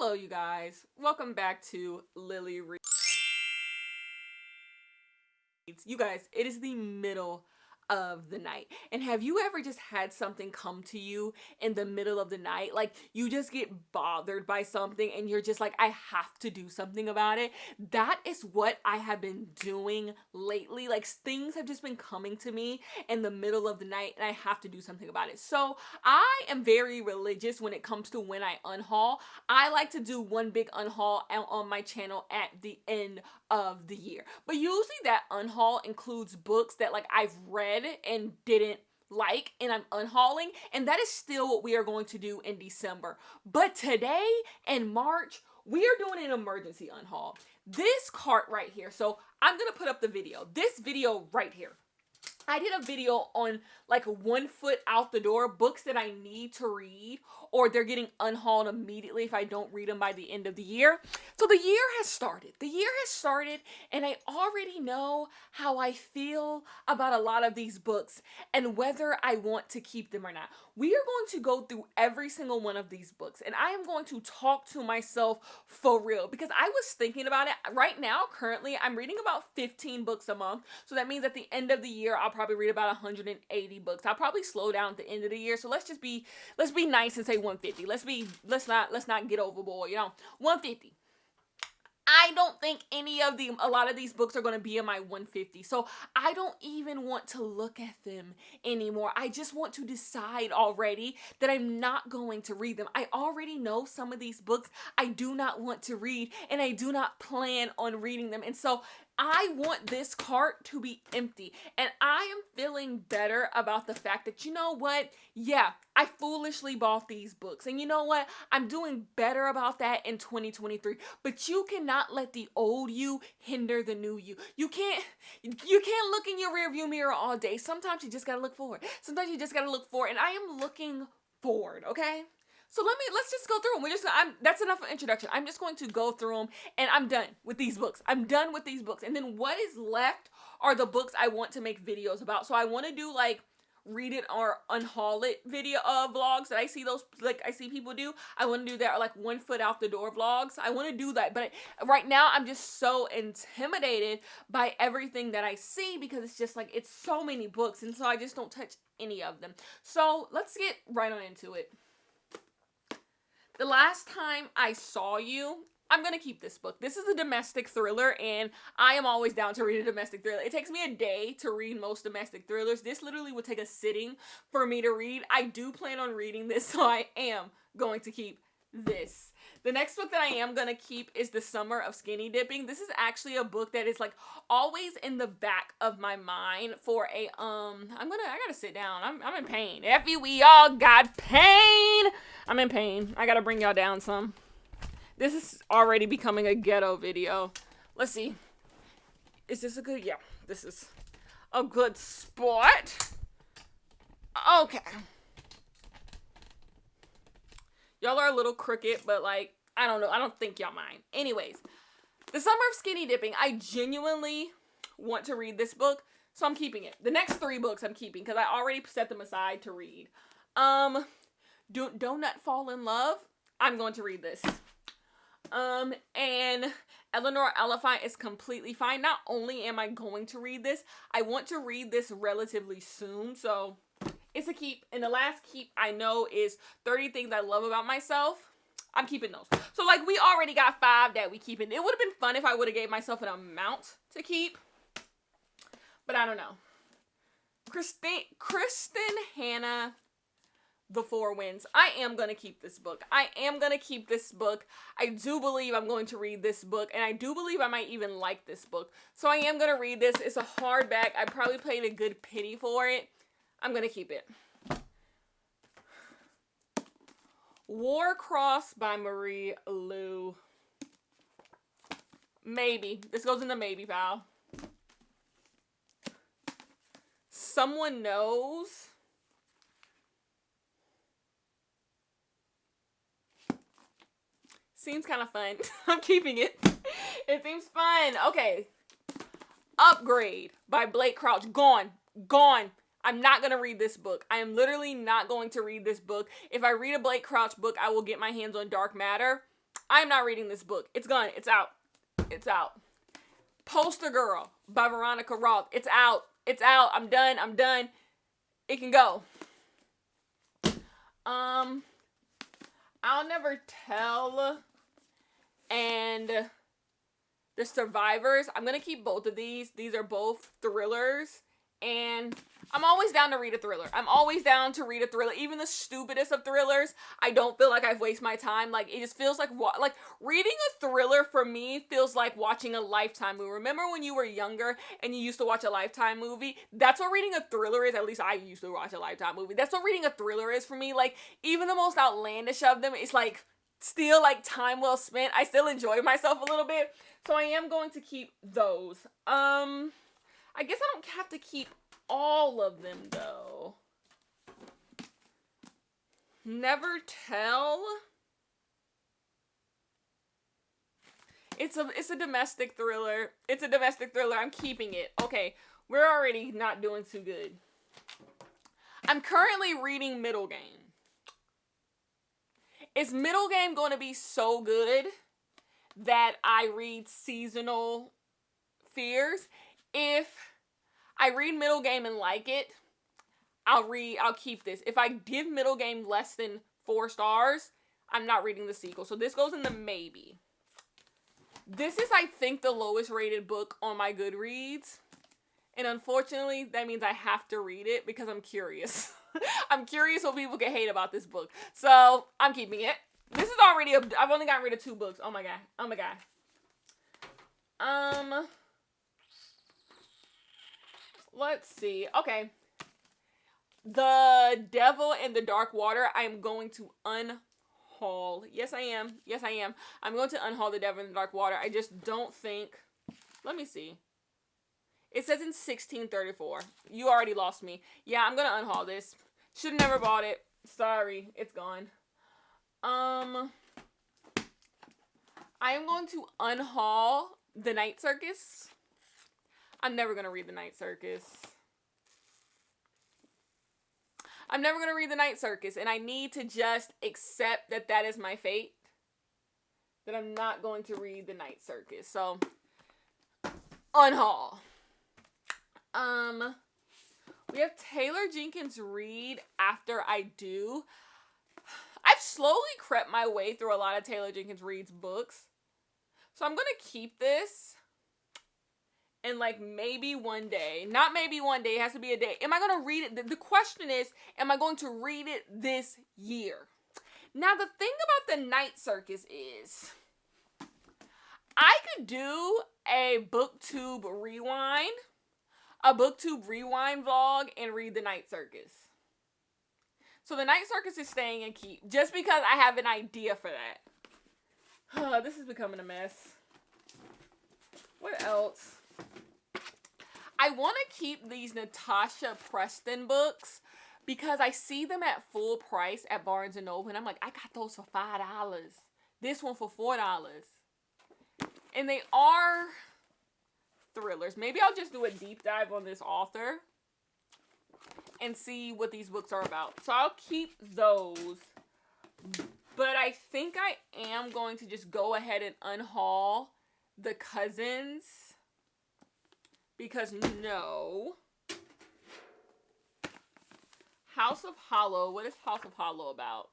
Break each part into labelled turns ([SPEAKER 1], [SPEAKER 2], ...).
[SPEAKER 1] Hello, you guys. Welcome back to Lily Reads. You guys, it is the middle of the night. And have you ever just had something come to you in the middle of the night? Like you just get bothered by something and you're just like, I have to do something about it. That is what I have been doing lately. Like things have just been coming to me in the middle of the night and I have to do something about it. So I am very religious when it comes to when I unhaul. I like to do one big unhaul on my channel at the end of the year. But usually that unhaul includes books that like I've read and didn't like and I'm unhauling, and that is still what we are going to do in December. But today in March, we are doing an emergency unhaul. This cart right here, so I'm gonna put up the video. This video right here. I did a video on like 1 foot out the door, books that I need to read or they're getting unhauled immediately if I don't read them by the end of the year. So the year has started. The year has started and I already know how I feel about a lot of these books and whether I want to keep them or not. We are going to go through every single one of these books and I am going to talk to myself for real because I was thinking about it. Right now, currently, I'm reading about 15 books a month. So that means at the end of the year, I'll probably read about 180 books. I'll probably slow down at the end of the year. So let's be nice and say 150. Let's not get overboard, 150. I don't think a lot of these books are going to be in my 150. So I don't even want to look at them anymore. I just want to decide already that I'm not going to read them. I already know some of these books I do not want to read and I do not plan on reading them. And so I want this cart to be empty. And I am feeling better about the fact that, you know what? Yeah, I foolishly bought these books. And you know what? I'm doing better about that in 2023. But you cannot let the old you hinder the new you. You can't look in your rearview mirror all day. Sometimes you just gotta look forward. And I am looking forward, okay? So let's just go through them. That's enough of introduction. I'm just going to go through them and I'm done with these books. And then what is left are the books I want to make videos about. So I want to do like read it or unhaul it video vlogs that I see people do. I want to do that, or like 1 foot out the door vlogs. I want to do that. But right now I'm just so intimidated by everything that I see because it's just like, it's so many books. And so I just don't touch any of them. So let's get right on into it. The last time I saw you, I'm going to keep this book. This is a domestic thriller, and I am always down to read a domestic thriller. It takes me a day to read most domestic thrillers. This literally would take a sitting for me to read. I do plan on reading this, so I am going to keep this. The next book that I am going to keep is The Summer of Skinny Dipping. This is actually a book that is like always in the back of my mind for a, I gotta sit down. I'm in pain. We all got pain. I'm in pain. I gotta bring y'all down some. This is already becoming a ghetto video. Let's see. Is this a good, yeah, this is a good spot. Okay. Y'all are a little crooked, but like, I don't know. I don't think y'all mind. Anyways, The Summer of Skinny Dipping. I genuinely want to read this book, so I'm keeping it. The next 3 books I'm keeping because I already set them aside to read. Donut Fall in Love. I'm going to read this. And Eleanor Elephant is completely fine. Not only am I going to read this, I want to read this relatively soon, so it's a keep. And the last keep I know is 30 Things I Love About Myself. I'm keeping those. So like we already got 5 that we keep in. It would have been fun if I would have gave myself an amount to keep. But I don't know. Kristen Hannah, The Four Winds. I am going to keep this book. I do believe I'm going to read this book. And I do believe I might even like this book. So I am going to read this. It's a hardback. I probably paid a good penny for it. I'm going to keep it. Warcross by Marie Lu. Maybe. This goes in the maybe pile. Someone Knows. Seems kind of fun. I'm keeping it. It seems fun. Okay. Upgrade by Blake Crouch. Gone. I'm not going to read this book. I am literally not going to read this book. If I read a Blake Crouch book, I will get my hands on Dark Matter. I'm not reading this book. It's gone. It's out. It's out. Poster Girl by Veronica Roth. It's out. It's out. I'm done. I'm done. It can go. I'll Never Tell and The Survivors. I'm going to keep both of these. These are both thrillers. And I'm always down to read a thriller. I'm always down to read a thriller. Even the stupidest of thrillers, I don't feel like I've wasted my time. Like, it just feels like reading a thriller for me feels like watching a Lifetime movie. Remember when you were younger and you used to watch a Lifetime movie? That's what reading a thriller is. At least I used to watch a Lifetime movie. That's what reading a thriller is for me. Like, even the most outlandish of them, it's like still like time well spent. I still enjoy myself a little bit. So I am going to keep those. I guess I don't have to keep all of them, though. Never Tell. It's a domestic thriller. It's a domestic thriller. I'm keeping it. Okay, we're already not doing too good. I'm currently reading Middle Game. Is Middle Game going to be so good that I read Seasonal Fears? If I read Middle Game and like it, I'll keep this. If I give Middle Game less than 4 stars, I'm not reading the sequel. So this goes in the maybe. This is, I think, the lowest rated book on my Goodreads. And unfortunately, that means I have to read it because I'm curious. I'm curious what people can hate about this book. So I'm keeping it. This is already, I've only gotten rid of 2 books. Oh my God. Oh my God. Let's see. Okay. The Devil in the Dark Water, I am going to unhaul. Yes, I am. Yes, I am. I'm going to unhaul The Devil in the Dark Water. I just don't think... Let me see. It says in 1634. You already lost me. Yeah, I'm going to unhaul this. Should have never bought it. Sorry. It's gone. I am going to unhaul The Night Circus. I'm never going to read The Night Circus. I'm never going to read The Night Circus. And I need to just accept that that is my fate. That I'm not going to read The Night Circus. So, unhaul. We have Taylor Jenkins Reid After I Do. I've slowly crept my way through a lot of Taylor Jenkins Reid's books. So I'm going to keep this. And like maybe one day, not maybe one day, it has to be a day. Am I going to read it? The question is, am I going to read it this year? Now the thing about The Night Circus is, I could do a BookTube rewind, vlog and read The Night Circus. So The Night Circus is staying and keep, just because I have an idea for that. This is becoming a mess. What else? I want to keep these Natasha Preston books because I see them at full price at Barnes & Noble. And I'm like, I got those for $5. This one for $4. And they are thrillers. Maybe I'll just do a deep dive on this author and see what these books are about. So I'll keep those. But I think I am going to just go ahead and unhaul The Cousins. Because no. House of Hollow. What is House of Hollow about?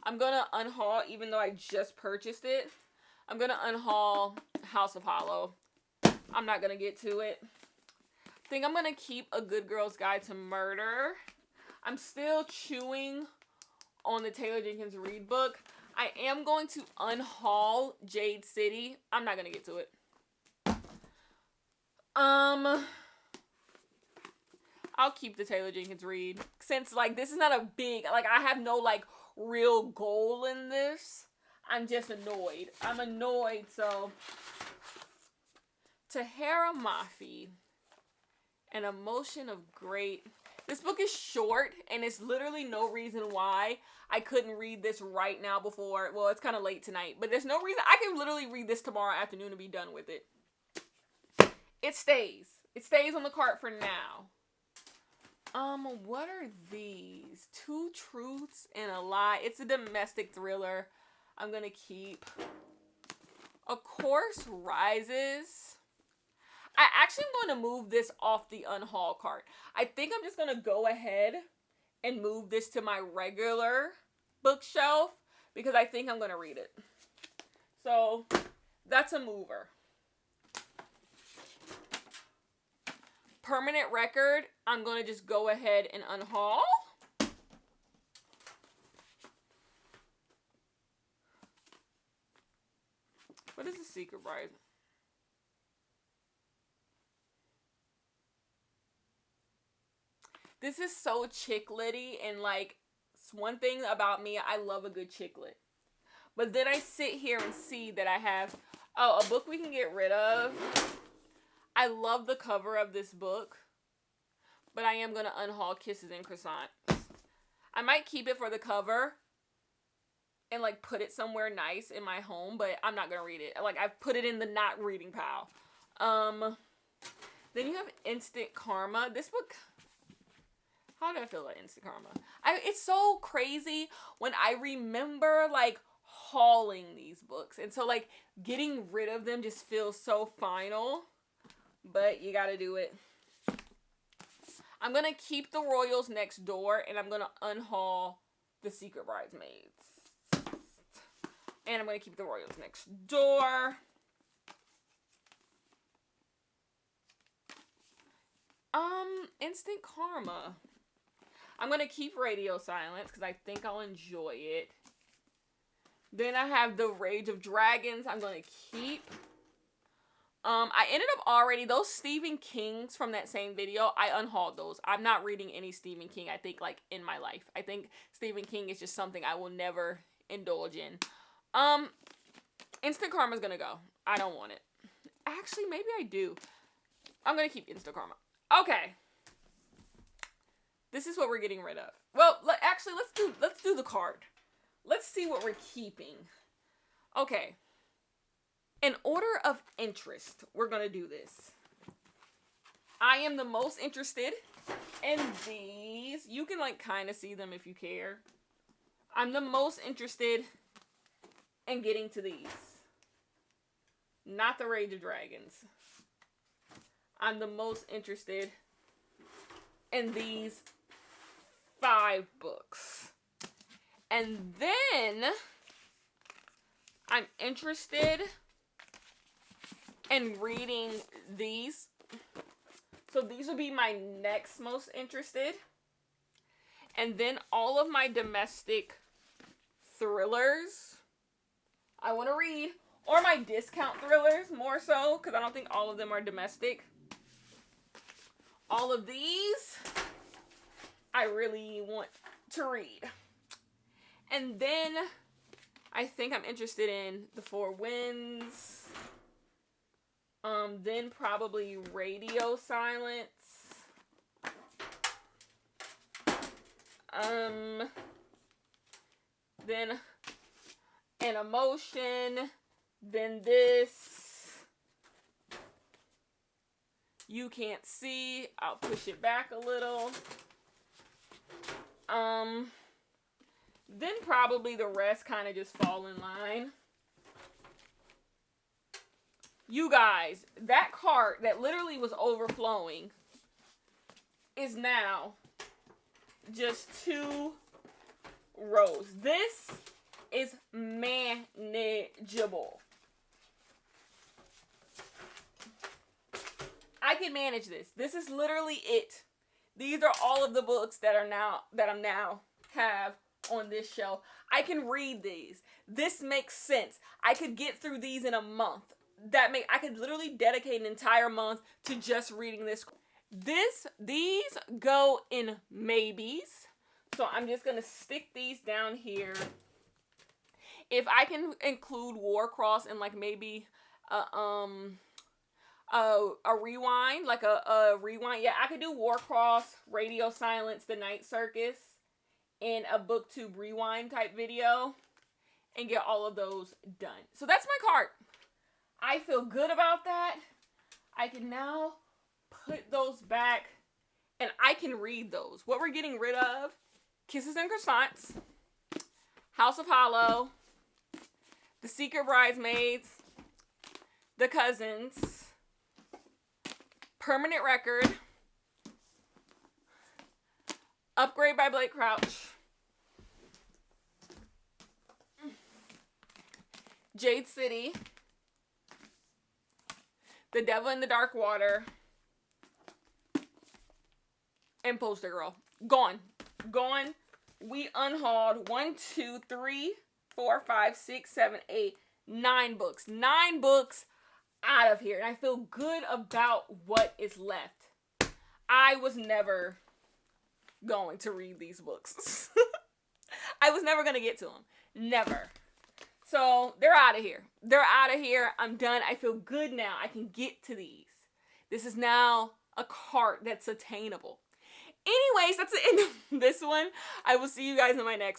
[SPEAKER 1] I'm going to unhaul, even though I just purchased it. I'm going to unhaul House of Hollow. I'm not going to get to it. I think I'm going to keep A Good Girl's Guide to Murder. I'm still chewing on the Taylor Jenkins Reid book. I am going to unhaul Jade City. I'm not going to get to it. I'll keep the Taylor Jenkins Reid. Since, like, this is not a big... Like, I have no, like, real goal in this. I'm just annoyed. I'm annoyed, so... Tahara Mafi. An Emotion of Great... This book is short, and it's literally no reason why I couldn't read this right now before. Well, it's kind of late tonight, but there's no reason. I can literally read this tomorrow afternoon and be done with it. It stays. It stays on the cart for now. What are these? Two Truths and a Lie. It's a domestic thriller. I'm gonna keep. A Course Rises. I actually am going to move this off the Unhaul cart. I think I'm just going to go ahead and move this to my regular bookshelf because I think I'm going to read it. So that's a mover. Permanent Record, I'm going to just go ahead and unhaul. What is The Secret Bride? This is so chick-litty, and like, one thing about me, I love a good chick-lit. But then I sit here and see that I have, oh, a book we can get rid of. I love the cover of this book, but I am going to unhaul Kisses and Croissants. I might keep it for the cover and like put it somewhere nice in my home, but I'm not going to read it. Like, I've put it in the not reading pile. Then you have Instant Karma. This book, how do I feel about Instant Karma? It's so crazy when I remember like hauling these books. And so like getting rid of them just feels so final. But you gotta do it. I'm gonna keep The Royals Next Door, and I'm gonna unhaul The Secret Bridesmaids. And I'm gonna keep The Royals Next Door. Instant Karma. I'm gonna keep Radio Silence because I think I'll enjoy it. Then I have The Rage of Dragons. I'm gonna keep. I ended up already, those Stephen Kings from that same video, I unhauled those. I'm not reading any Stephen King, I think, like, in my life. I think Stephen King is just something I will never indulge in. Instant Karma's gonna go. I don't want it. Actually, maybe I do. I'm gonna keep Instant Karma. Okay. This is what we're getting rid of. Well, actually, let's do the card. Let's see what we're keeping. Okay. In order of interest, we're going to do this. I am the most interested in these. You can like kind of see them if you care. I'm the most interested in getting to these. Not The Rage of Dragons. I'm the most interested in these 5 books. And then I'm interested in reading these. So these would be my next most interested. And then all of my domestic thrillers I want to read. Or my discount thrillers, more so, because I don't think all of them are domestic. All of these I really want to read. And then I think I'm interested in The Four Winds. Then probably Radio Silence. Then An Emotion. Then this. You Can't See. I'll push it back a little. Then probably the rest kind of just fall in line. You guys, that cart that literally was overflowing is now just 2 rows. This is manageable. I can manage this. This is literally it. These are all of the books that I'm now have on this shelf. I can read these. This makes sense. I could get through these in a month. I could literally dedicate an entire month to just reading this. These go in maybes. So I'm just going to stick these down here. If I can include Warcross and like maybe a rewind, like a rewind. Yeah, I could do Warcross, Radio Silence, The Night Circus, in a booktube rewind type video and get all of those done. So that's my cart. I feel good about that. I can now put those back and I can read those. What we're getting rid of: Kisses and Croissants, House of Hollow, The Secret Bridesmaids, The Cousins, Permanent Record, Upgrade by Blake Crouch, Jade City, The Devil in the Dark Water, and Poster Girl. Gone. Gone. We unhauled 1, 2, 3, 4, 5, 6, 7, 8, 9 books. 9 books out of here. And I feel good about what is left. I was never going to read these books. I was never going to get to them. Never. So they're out of here. They're out of here. I'm done. I feel good now. I can get to these. This is now a cart that's attainable. Anyways, that's the end of this one. I will see you guys in my next